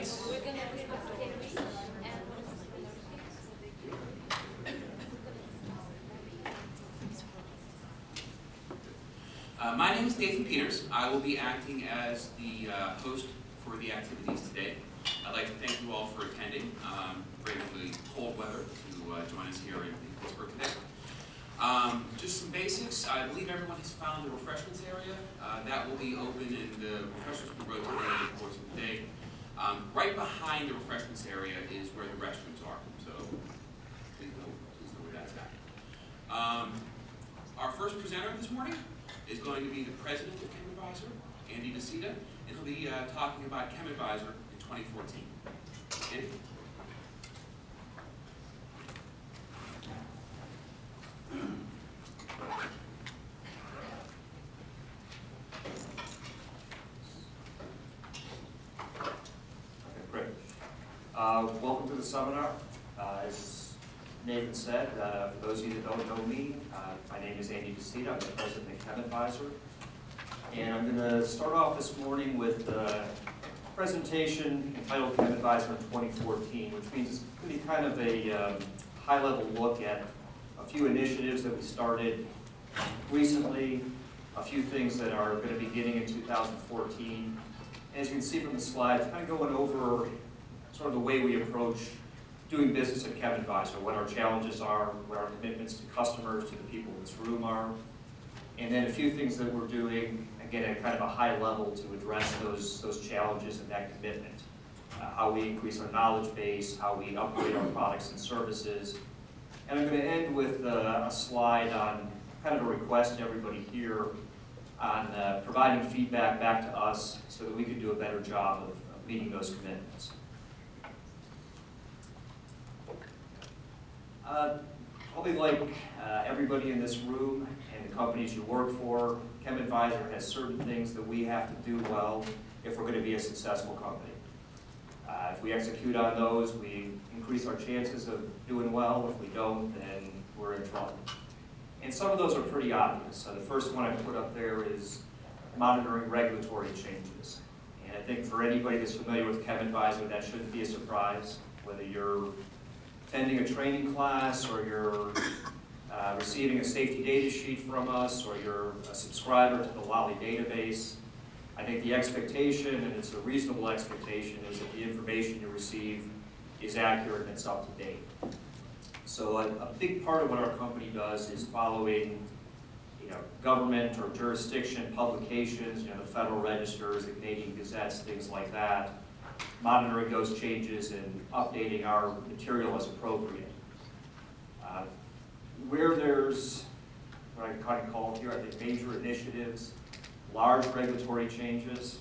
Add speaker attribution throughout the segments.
Speaker 1: minutes. My name is Nathan Peters. I will be acting as the host for the activities today. I'd like to thank you all for attending. Braving the cold weather to join us here in Pittsburgh today. Just some basics. I believe everyone has found the refreshments area. That will be open and the refreshments will rotate over the course of the day. Right behind the refreshments area is where the restrooms are. So please know where that's at. Our first presenter this morning is going to be the president of ChemADVISOR, Andy Dsida, and he'll be talking about ChemADVISOR in 2014. Andy?
Speaker 2: Welcome to the seminar. As Nathan said, for those of you that don't know me, my name is Andy Dsida. I'm the president of ChemADVISOR. And I'm going to start off this morning with a presentation entitled ChemADVISOR in 2014, which means it's going to be kind of a high-level look at a few initiatives that we started recently, a few things that are going to be beginning in 2014. As you can see from the slides, kind of going over sort of the way we approach doing business at ChemADVISOR, what our challenges are, what our commitments to customers, to the people in this room are, and then a few things that we're doing, again, at kind of a high level to address those challenges and that commitment. How we increase our knowledge base, how we upgrade our products and services. And I'm going to end with a slide on kind of a request to everybody here on providing feedback back to us so that we can do a better job of meeting those commitments. Probably like everybody in this room and the companies you work for, ChemADVISOR has certain things that we have to do well if we're going to be a successful company. If we execute on those, we increase our chances of doing well. If we don't, then we're in trouble. And some of those are pretty obvious. So the first one I put up there is monitoring regulatory changes. And I think for anybody that's familiar with ChemADVISOR, that shouldn't be a surprise, whether you're attending a training class or you're receiving a safety data sheet from us or you're a subscriber to the Lolly database. I think the expectation, and it's a reasonable expectation, is that the information you receive is accurate and it's up to date. So a big part of what our company does is following government or jurisdiction publications, the Federal Registers, the Canadian Gazettes, things like that, monitoring those changes and updating our material as appropriate. Where there's what I kind of call here, I think, major initiatives, large regulatory changes,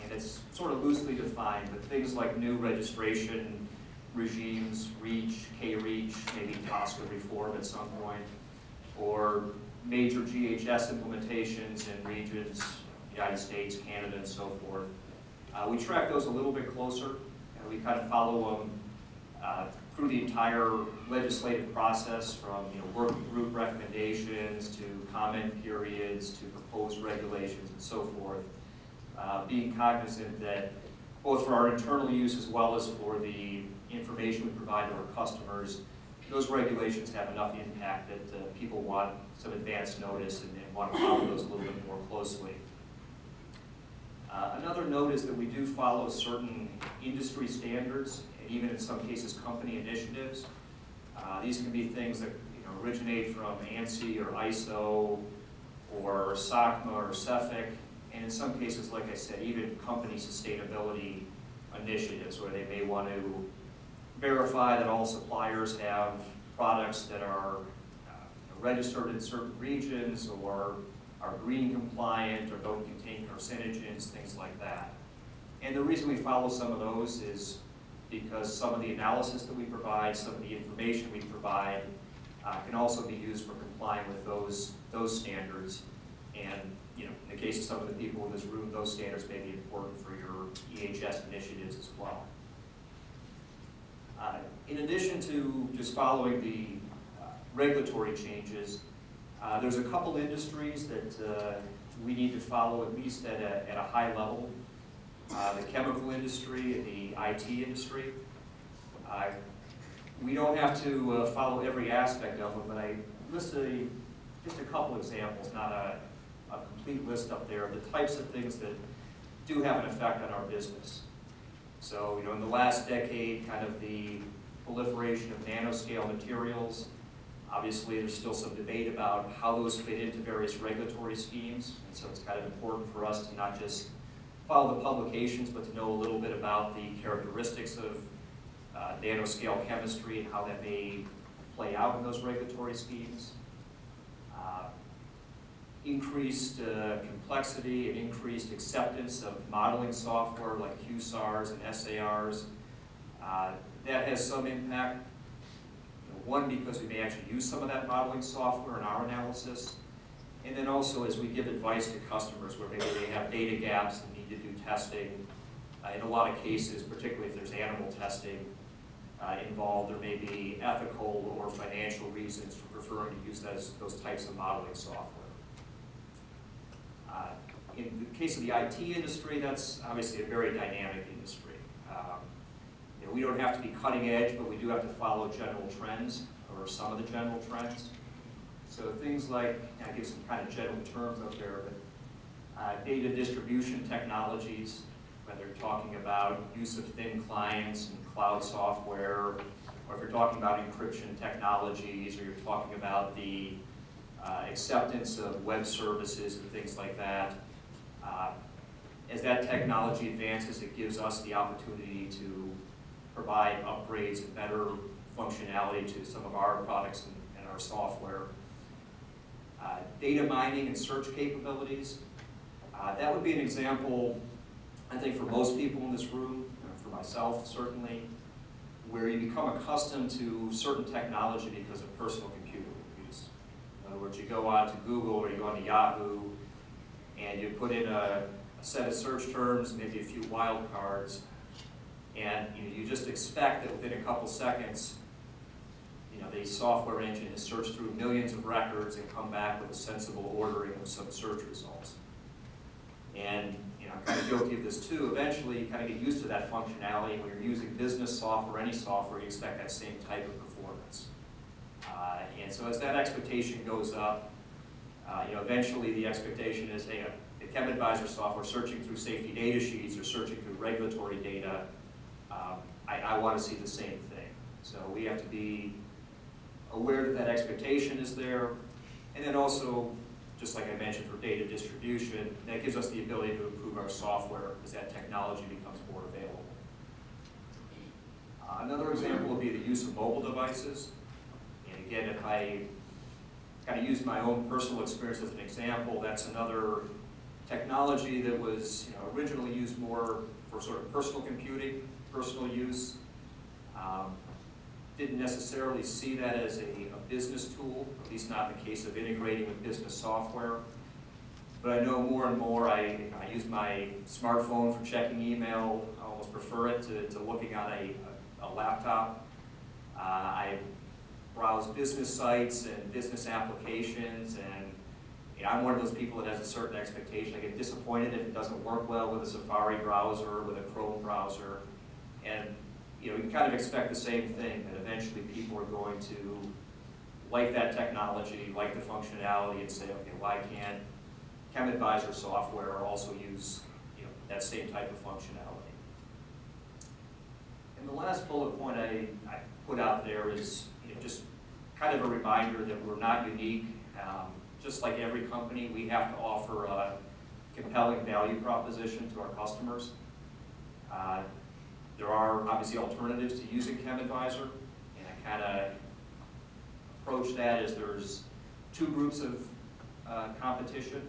Speaker 2: and it's sort of loosely defined, but things like new registration regimes, REACH, K-REACH, maybe TSCA reform at some point, or major GHS implementations in regions, United States, Canada, and so forth. We track those a little bit closer, and we kind of follow them through the entire legislative process, from working group recommendations to comment periods to proposed regulations and so forth, being cognizant that both for our internal use as well as for the information we provide to our customers, those regulations have enough impact that people want some advance notice and want to follow those a little bit more closely. Another note is that we do follow certain industry standards, and even in some cases company initiatives. These can be things that originate from ANSI or ISO or SOCMA or CEFIC, and in some cases, like I said, even company sustainability initiatives where they may want to verify that all suppliers have products that are registered in certain regions or are green compliant or don't contain carcinogens, things like that. And the reason we follow some of those is because some of the analysis that we provide, some of the information we provide can also be used for complying with those standards. And in the case of some of the people in this room, those standards may be important for your EHS initiatives as well. In addition to just following the regulatory changes, there's a couple industries that we need to follow at least at a high level. the chemical industry, and the IT industry. We don't have to follow every aspect of it, but I listed just a couple examples, not a complete list up there, of the types of things that do have an effect on our business. So, in the last decade, kind of the proliferation of nanoscale materials. Obviously, there's still some debate about how those fit into various regulatory schemes, and so it's kind of important for us to not just follow the publications, but to know a little bit about the characteristics of nanoscale chemistry and how that may play out in those regulatory schemes. Increased complexity and increased acceptance of modeling software like QSARs and SARs. That has some impact. One, because we may actually use some of that modeling software in our analysis, and then also as we give advice to customers where maybe they have data gaps and need to do testing. In a lot of cases, particularly if there's animal testing involved, there may be ethical or financial reasons for preferring to use those types of modeling software. In the case of the IT industry, that's obviously a very dynamic industry. We don't have to be cutting edge, but we do have to follow general trends, or some of the general trends. So things like, I'll give some kind of general terms up there, but data distribution technologies, whether you're talking about use of thin clients and cloud software, or if you're talking about encryption technologies, or you're talking about the acceptance of web services and things like that. As that technology advances, it gives us the opportunity to provide upgrades and better functionality to some of our products and our software. Data mining and search capabilities. That would be an example, I think, for most people in this room, for myself certainly, where you become accustomed to certain technology because of personal computer use. In other words, you go on to Google or you go on to Yahoo, and you put in a set of search terms, maybe a few wildcards, and you just expect that within a couple seconds, the software engine has searched through millions of records and come back with a sensible ordering of some search results. And I'm kind of guilty of this too. Eventually, you kind of get used to that functionality. When you're using business software, any software, you expect that same type of performance. And so as that expectation goes up, eventually the expectation is, hey, the ChemADVISOR software searching through safety data sheets or searching through regulatory data, I want to see the same thing. So we have to be aware that that expectation is there, and then also, just like I mentioned for data distribution, that gives us the ability to improve our software as that technology becomes more available. Another example would be the use of mobile devices. And again, if I kind of use my own personal experience as an example, that's another technology that was originally used more for sort of personal computing, personal use. Didn't necessarily see that as a business tool, at least not in the case of integrating with business software. But I know more and more, I use my smartphone for checking email. I almost prefer it to looking on a laptop. I browse business sites and business applications, and I'm one of those people that has a certain expectation. I get disappointed if it doesn't work well with a Safari browser, with a Chrome browser, and you can kind of expect the same thing, that eventually people are going to like that technology, like the functionality, and say, okay, why can't ChemADVISOR software also use that same type of functionality? And the last bullet point I put out there is just kind of a reminder that we're not unique. Just like every company, we have to offer a compelling value proposition to our customers. There are obviously alternatives to using ChemADVISOR, and I kind of approach that as there's two groups of competition.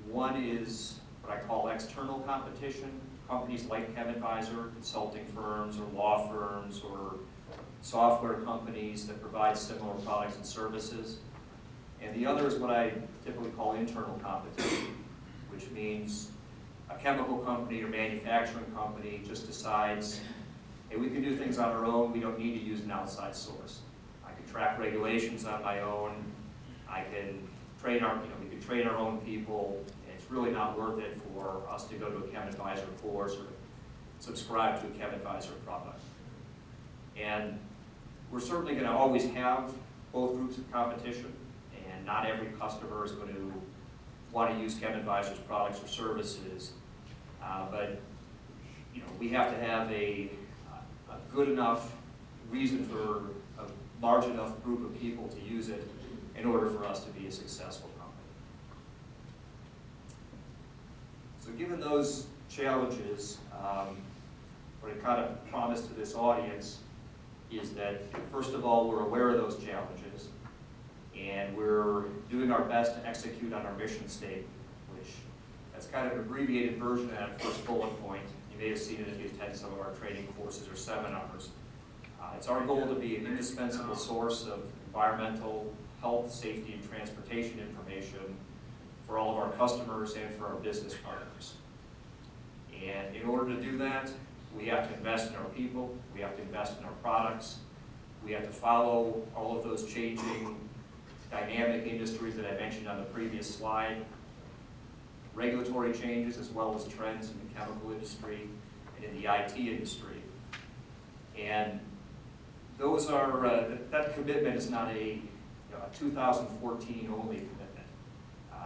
Speaker 2: One is what I call external competition, companies like ChemADVISOR, consulting firms or law firms or software companies that provide similar products and services. And the other is what I typically call internal competition, which means a chemical company or manufacturing company just decides, hey, we can do things on our own, we don't need to use an outside source. I can track regulations on my own, I can train we can train our own people, and it's really not worth it for us to go to a ChemADVISOR course or subscribe to a ChemADVISOR product. And we're certainly going to always have both groups of competition, and not every customer is going to want to use ChemADVISOR's products or services. But we have to have a good enough reason for a large enough group of people to use it in order for us to be a successful company. So given those challenges, what I kind of promised to this audience is that, first of all, we're aware of those challenges, and we're doing our best to execute on our mission statement, which that's kind of an abbreviated version of that first bullet point. You may have seen it if you attend some of our training courses or seminars. It's our goal to be an indispensable source of environmental, health, safety, and transportation information for all of our customers and for our business partners. And in order to do that, we have to invest in our people, we have to invest in our products, we have to follow all of those changing dynamic industries that I mentioned on the previous slide, regulatory changes as well as trends in the chemical industry and in the IT industry. And those are, that commitment is not a 2014 only commitment.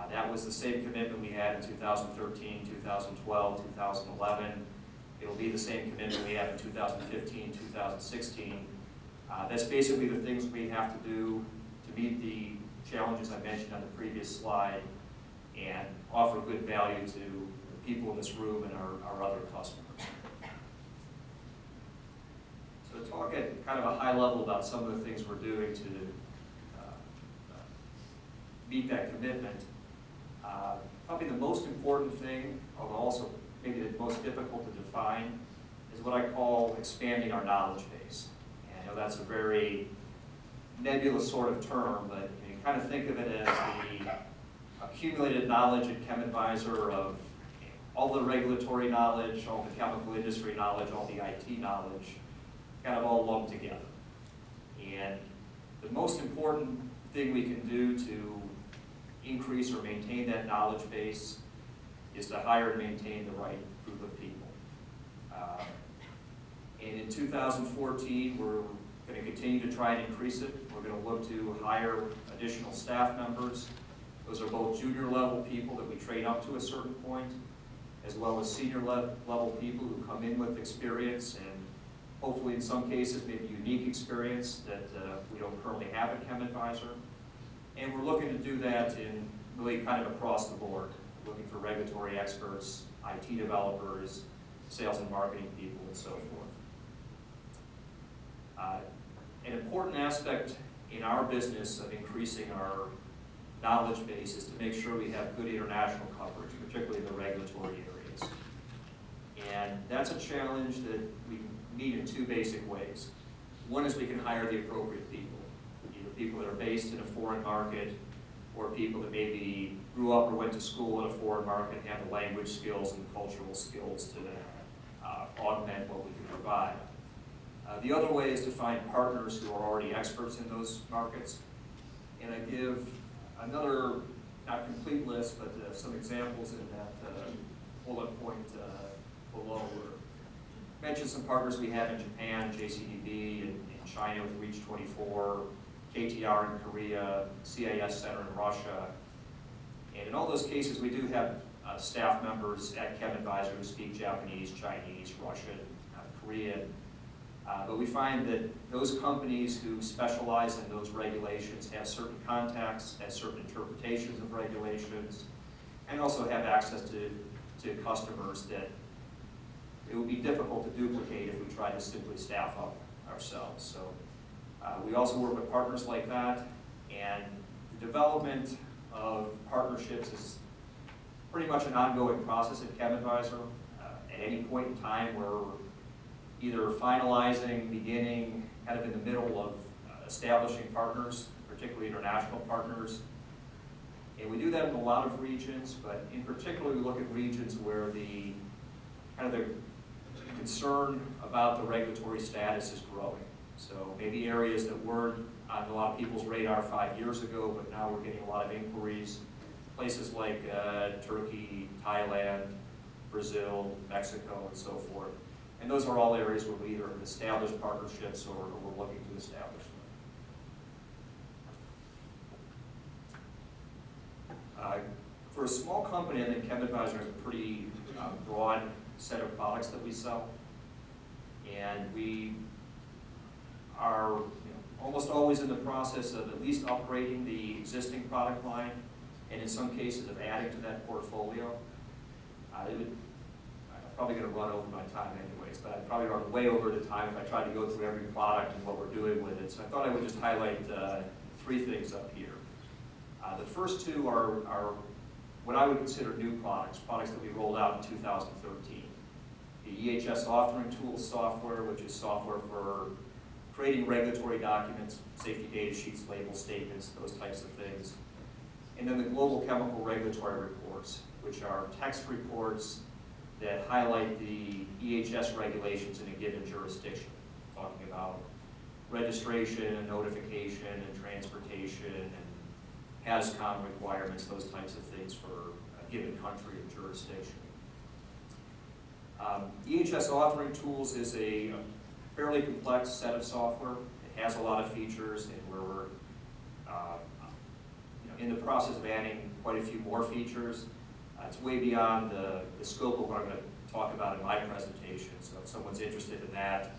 Speaker 2: That was the same commitment we had in 2013, 2012, 2011. It'll be the same commitment we have in 2015, 2016. That's basically the things we have to do to meet the challenges I mentioned on the previous slide and offer good value to the people in this room and our other customers. So to talk at kind of a high level about some of the things we're doing to meet that commitment, probably the most important thing, although also maybe the most difficult to define, is what I call expanding our knowledge base. And I know that's a very nebulous sort of term, but you kind of think of it as the accumulated knowledge at ChemADVISOR of all the regulatory knowledge, all the chemical industry knowledge, all the IT knowledge, kind of all lumped together. And the most important thing we can do to increase or maintain that knowledge base is to hire and maintain the right group of people. And in 2014, we're going to continue to try and increase it. We're going to look to hire additional staff members. Those are both junior level people that we train up to a certain point, as well as senior level people who come in with experience and hopefully in some cases maybe unique experience that we don't currently have at ChemADVISOR. And we're looking to do that in really kind of across the board. We're looking for regulatory experts, IT developers, sales and marketing people, and so forth. An important aspect in our business of increasing our knowledge base is to make sure we have good international coverage, particularly in the regulatory areas. And that's a challenge that we can meet in two basic ways. One is we can hire the appropriate people, either people that are based in a foreign market or people that maybe grew up or went to school in a foreign market and have the language skills and cultural skills to augment what we can provide. The other way is to find partners who are already experts in those markets. And I give another, not complete list, but some examples in that bullet point below. Mention some partners we have in Japan, JCDB, in China with Reach 24, KTR in Korea, CIS Center in Russia. And in all those cases, we do have staff members at ChemADVISOR who speak Japanese, Chinese, Russian, Korean. But we find that those companies who specialize in those regulations have certain contacts, have certain interpretations of regulations, and also have access to customers that it would be difficult to duplicate if we tried to simply staff up ourselves. So we also work with partners like that, and the development of partnerships is pretty much an ongoing process at ChemADVISOR. At any point in time, we're either finalizing, beginning, kind of in the middle of establishing partners, particularly international partners. And we do that in a lot of regions, but in particular we look at regions where the kind of the concern about the regulatory status is growing. So maybe areas that weren't on a lot of people's radar 5 years ago, but now we're getting a lot of inquiries. places like Turkey, Thailand, Brazil, Mexico, and so forth. And those are all areas where we either have established partnerships or we're looking to establish them. For a small company, I think ChemADVISOR has a pretty broad set of products that we sell. And we are almost always in the process of at least upgrading the existing product line, and in some cases of adding to that portfolio. I'm probably going to run over my time anyways, but I'd probably run way over the time if I tried to go through every product and what we're doing with it. So I thought I would just highlight 3 things up here. The first 2 are what I would consider new products that we rolled out in 2013. The EHS authoring tool software, which is software for creating regulatory documents, safety data sheets, label statements, those types of things. And then the global chemical regulatory reports, which are text reports that highlight the EHS regulations in a given jurisdiction, talking about registration and notification and transportation and HAZCOM requirements, those types of things for a given country or jurisdiction. EHS authoring tools is a fairly complex set of software. It has a lot of features, and we're in the process of adding quite a few more features. It's way beyond the scope of what I'm going to talk about in my presentation. So if someone's interested in that,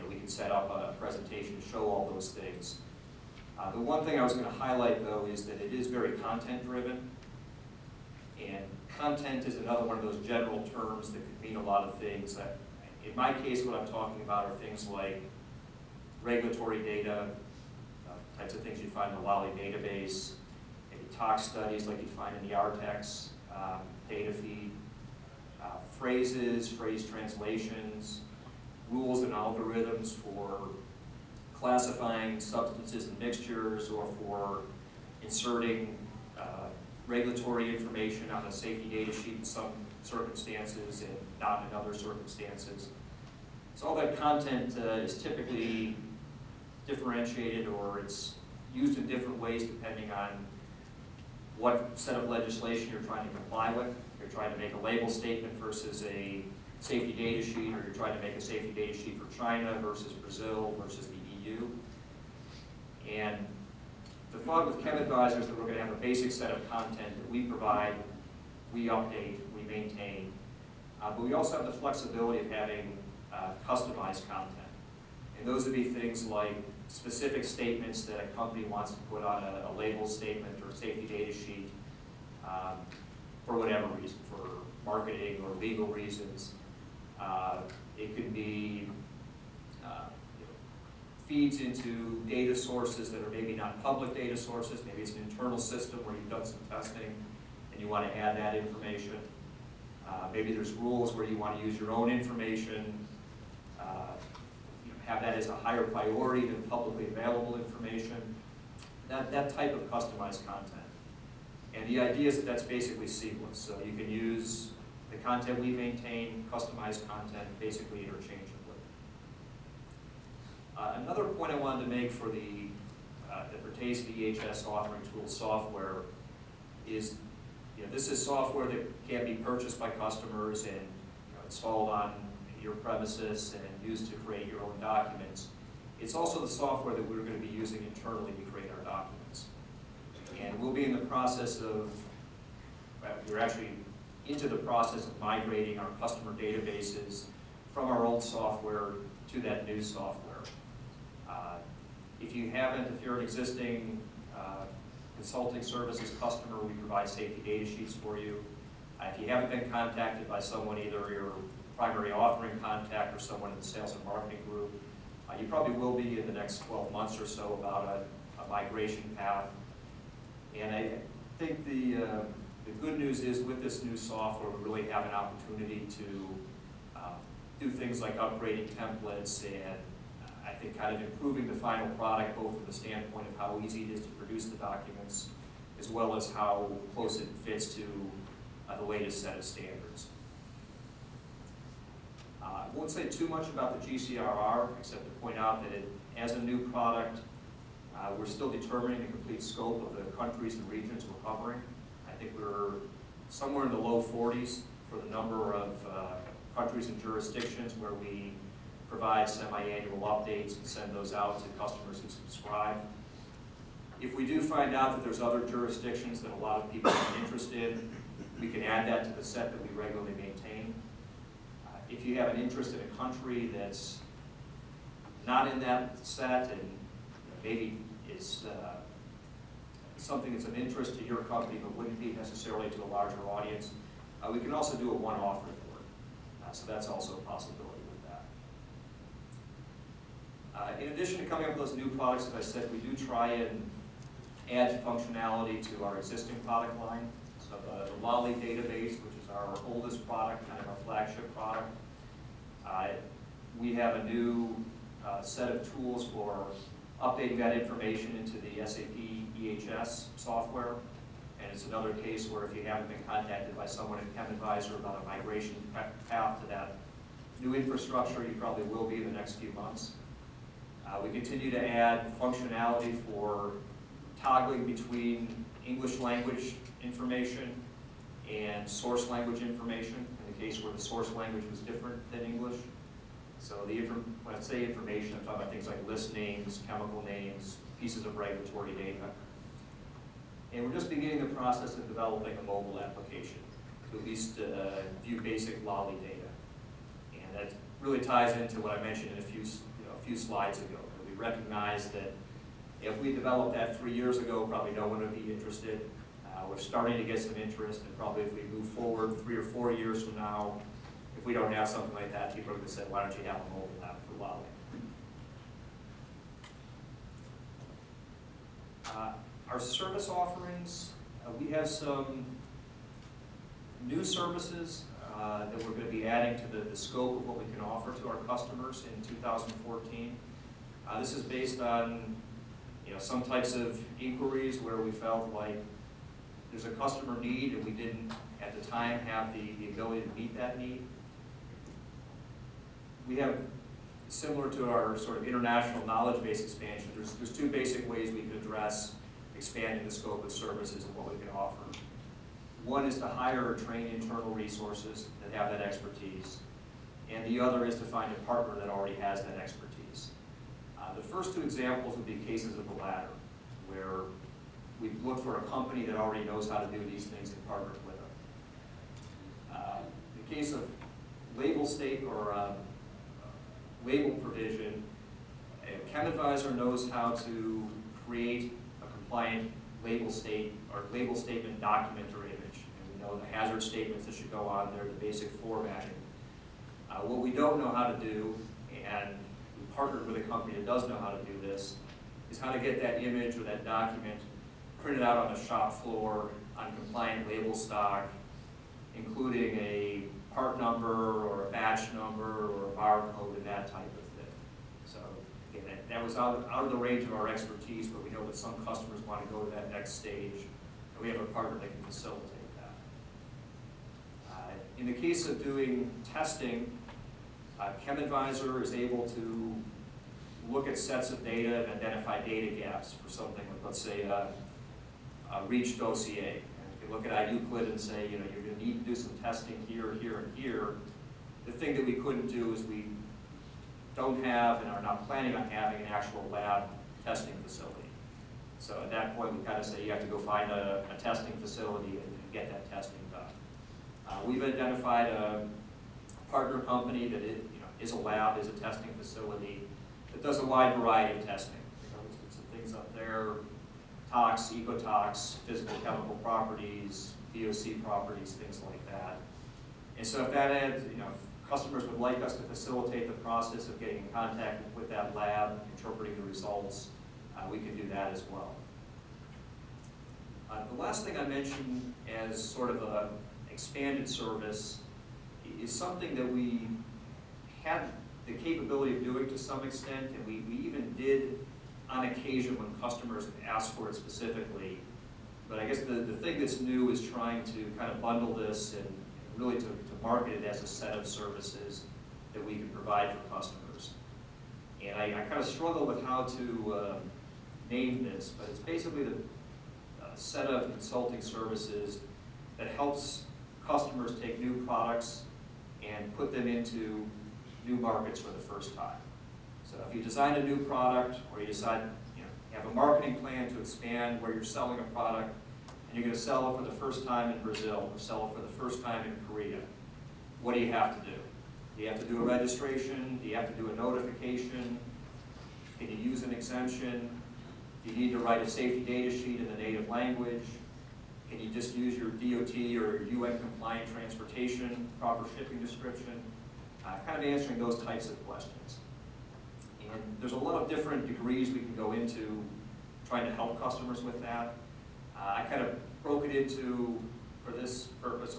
Speaker 2: we can set up a presentation to show all those things. The one thing I was going to highlight, though, is that it is very content-driven. And content is another one of those general terms that could mean a lot of things. In my case, what I'm talking about are things like regulatory data, types of things you'd find in the LOLLY database, maybe tox studies like you'd find in the RTEX data feed, phrases, phrase translations, rules and algorithms for classifying substances and mixtures, or for inserting regulatory information on a safety data sheet in some circumstances and not in other circumstances. So all that content is typically differentiated, or it's used in different ways depending on what set of legislation you're trying to comply with. If you're trying to make a label statement versus a safety data sheet, or you're trying to make a safety data sheet for China versus Brazil versus the EU. And the thought with ChemADVISOR is that we're going to have a basic set of content that we provide, we update, we maintain. But we also have the flexibility of having customized content. And those would be things like specific statements that a company wants to put on a label statement or a safety data sheet for whatever reason, for marketing or legal reasons. It could be feeds into data sources that are maybe not public data sources. Maybe it's an internal system where you've done some testing and you want to add that information. Maybe there's rules where you want to use your own information, have that as a higher priority than publicly available information, that type of customized content. And the idea is that that's basically seamless. So you can use the content we maintain, customized content, basically interchangeably. Another point I wanted to make for that pertains to the EHS authoring tool software is, this is software that can be purchased by customers and installed on your premises and used to create your own documents. It's also the software that we're going to be using internally to create our documents. And we'll be in the process of, we're actually into the process of migrating our customer databases from our old software to that new software. If you're an existing consulting services customer, we provide safety data sheets for you. If you haven't been contacted by someone, either your primary authoring contact or someone in the sales and marketing group, you probably will be in the next 12 months or so about a migration path. And I think the good news is with this new software, we really have an opportunity to do things like upgrading templates and I think kind of improving the final product, both from the standpoint of how easy it is to produce the documents, as well as how close it fits to the latest set of standards. I won't say too much about the GCRR, except to point out that as a new product, we're still determining the complete scope of the countries and regions we're covering. think we're somewhere in the low 40s for the number of countries and jurisdictions where we provide semi-annual updates and send those out to customers who subscribe. If we do find out that there's other jurisdictions that a lot of people are interested in, we can add that to the set that we regularly maintain. If you have an interest in a country that's not in that set and maybe is something that's of interest to your company but wouldn't be necessarily to a larger audience, we can also do a one-off report. So that's also a possibility with that. In addition to coming up with those new products, as I said, we do try and add functionality to our existing product line. So the Lolly database, which is our oldest product, kind of our flagship product, we have a new set of tools for updating that information into the SAP EHS software. And it's another case where if you haven't been contacted by someone at ChemADVISOR about a migration path to that new infrastructure, you probably will be in the next few months. We continue to add functionality for toggling between English language information and source language information, in the case where the source language was different than English. So when I say information, I'm talking about things like list names, chemical names, pieces of regulatory data. And we're just beginning the process of developing a mobile application to at least view basic Lolly data. And that really ties into what I mentioned in a few slides ago. We recognize that if we developed that 3 years ago, probably no one would be interested. We're starting to get some interest, and probably if we move forward 3 or 4 years from now, if we don't have something like that, people are going to say, why don't you have a mobile app for Lolly? Our service offerings, we have some new services that we're going to be adding to the scope of what we can offer to our customers in 2014. This is based on some types of inquiries where we felt like there's a customer need and we didn't at the time have the ability to meet that need. We have, similar to our sort of international knowledge base expansion, there's two basic ways we can address expanding the scope of services and what we can offer. One is to hire or train internal resources that have that expertise, and the other is to find a partner that already has that expertise. The first two examples would be cases of the latter, where we look for a company that already knows how to do these things and partner with them. The case of label state or label provision, ChemADVISOR knows how to create a compliant label state or label statement document or image. And we know the hazard statements that should go on there, the basic formatting. What we don't know how to do, and we partnered with a company that does know how to do this, is how to get that image or that document printed out on the shop floor on compliant label stock, including a part number or a batch number or a barcode and that type of thing. So again, that was out of the range of our expertise, but we know that some customers want to go to that next stage, and we have a partner that can facilitate that. In the case of doing testing, ChemADVISOR is able to look at sets of data and identify data gaps for something like, let's say, a REACH dossier. And you can look at IUCLID and say, you're going to need to do some testing here, here, and here. The thing that we couldn't do is we don't have and are not planning on having an actual lab testing facility. So at that point, we kind of say you have to go find a testing facility and get that testing done. We've identified a partner company that is a lab, is a testing facility that does a wide variety of testing. There's some things up there, tox, ecotox, physical chemical properties, VOC properties, things like that. And so if that adds, if customers would like us to facilitate the process of getting in contact with that lab, interpreting the results, we can do that as well. The last thing I mentioned as sort of an expanded service is something that we had the capability of doing to some extent, and we even did on occasion when customers asked for it specifically. But I guess the thing that's new is trying to kind of bundle this and really to market it as a set of services that we can provide for customers. And I kind of struggle with how to name this, but it's basically the set of consulting services that helps customers take new products and put them into new markets for the first time. So if you design a new product, or you decide, you have a marketing plan to expand where you're selling a product, and you're going to sell it for the first time in Brazil, or sell it for the first time in Korea, what do you have to do? Do you have to do a registration? Do you have to do a notification? Can you use an exemption? Do you need to write a safety data sheet in the native language? Can you just use your DOT or UN compliant transportation, proper shipping description? Kind of answering those types of questions. And there's a lot of different degrees we can go into trying to help customers with that. I kind of broke it into, for this purpose,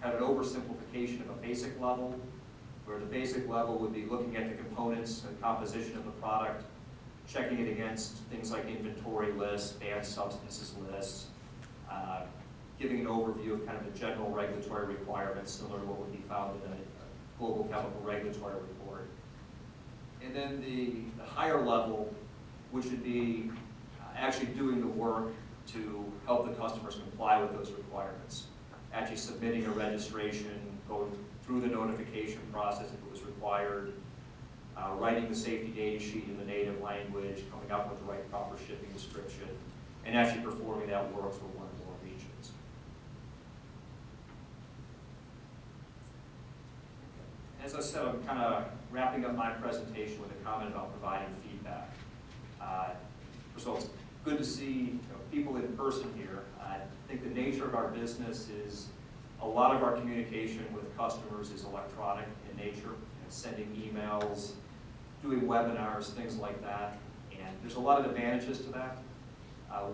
Speaker 2: kind of an oversimplification of a basic level, where the basic level would be looking at the components and composition of the product, checking it against things like inventory lists, banned substances lists, giving an overview of kind of the general regulatory requirements, similar to what would be found in a global chemical regulatory report. And then the higher level, which would be actually doing the work to help the customers comply with those requirements. Actually submitting a registration, going through the notification process if it was required, writing the safety data sheet in the native language, coming up with the right proper shipping description, and actually performing that work for one or more regions. As I said, I'm kind of wrapping up my presentation with a comment about providing feedback. First of all, it's good to see people in person here. I think the nature of our business is a lot of our communication with customers is electronic in nature, sending emails, doing webinars, things like that. And there's a lot of advantages to that.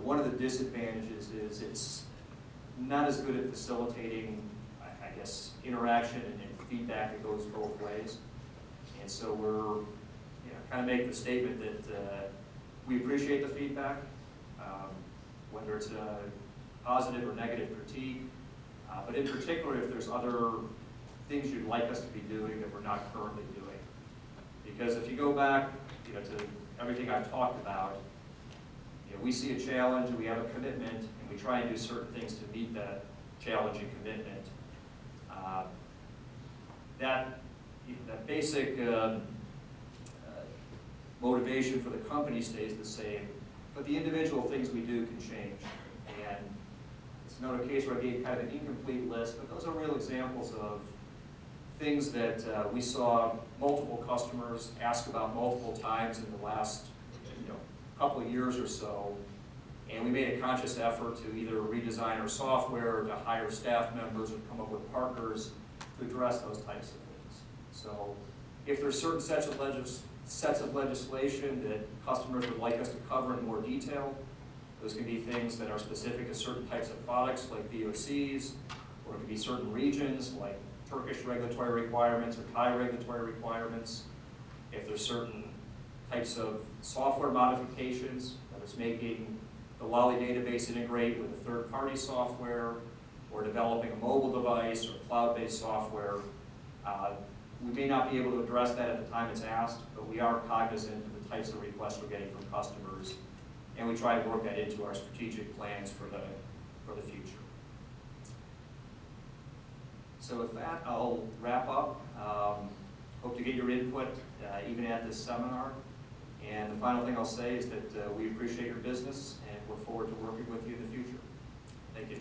Speaker 2: One of the disadvantages is it's not as good at facilitating, I guess, interaction and feedback that goes both ways. And so we're kind of making the statement that we appreciate the feedback, whether it's a positive or negative critique, but in particular if there's other things you'd like us to be doing that we're not currently doing. Because if you go back to everything I've talked about, we see a challenge and we have a commitment and we try and do certain things to meet that challenge and commitment. That basic motivation for the company stays the same, but the individual things we do can change. And it's another case where I gave kind of an incomplete list, but those are real examples of things that we saw multiple customers ask about multiple times in the last couple of years or so. And we made a conscious effort to either redesign our software, or to hire staff members, or come up with partners to address those types of things. So if there's certain sets of legislation that customers would like us to cover in more detail, those can be things that are specific to certain types of products like VOCs, or it can be certain regions like Turkish regulatory requirements or Thai regulatory requirements. If there's certain types of software modifications, whether it's making the Lolly database integrate with a third-party software, or developing a mobile device or cloud-based software, we may not be able to address that at the time it's asked, but we are cognizant of the types of requests we're getting from customers, and we try to work that into our strategic plans for the future. So with that, I'll wrap up. Hope to get your input even at this seminar. And the final thing I'll say is that we appreciate your business and look forward to working with you in the future. Thank you.